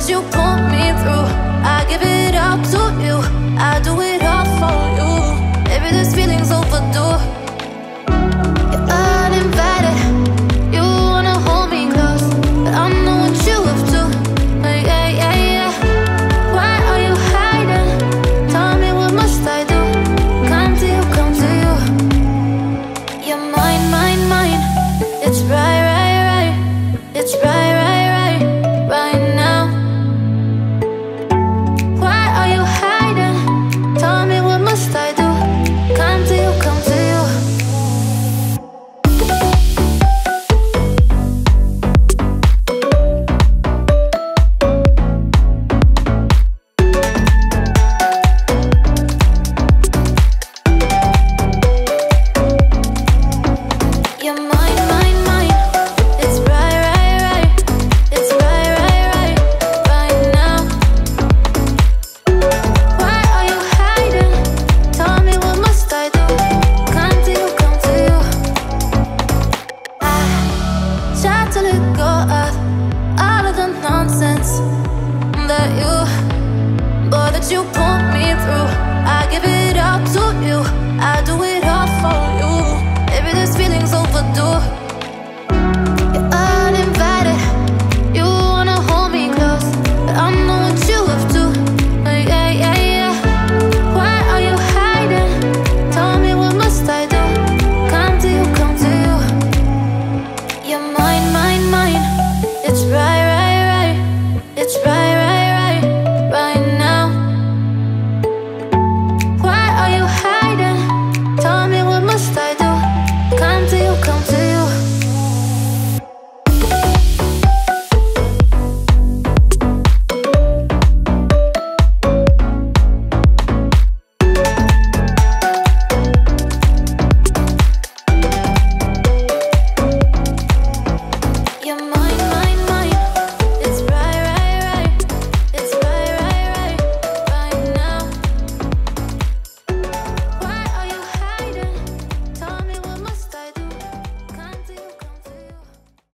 You pull me through, I give it up to you, I do it all for you. Maybe this feeling's overdue. You're uninvited, you wanna hold me close, but I know what you have to. Yeah, yeah, yeah. Why are you hiding? Tell me, what must I do? Come to you, come to you. You're mine, mine, mine. It's right, right, right. It's right, right, right, right now. You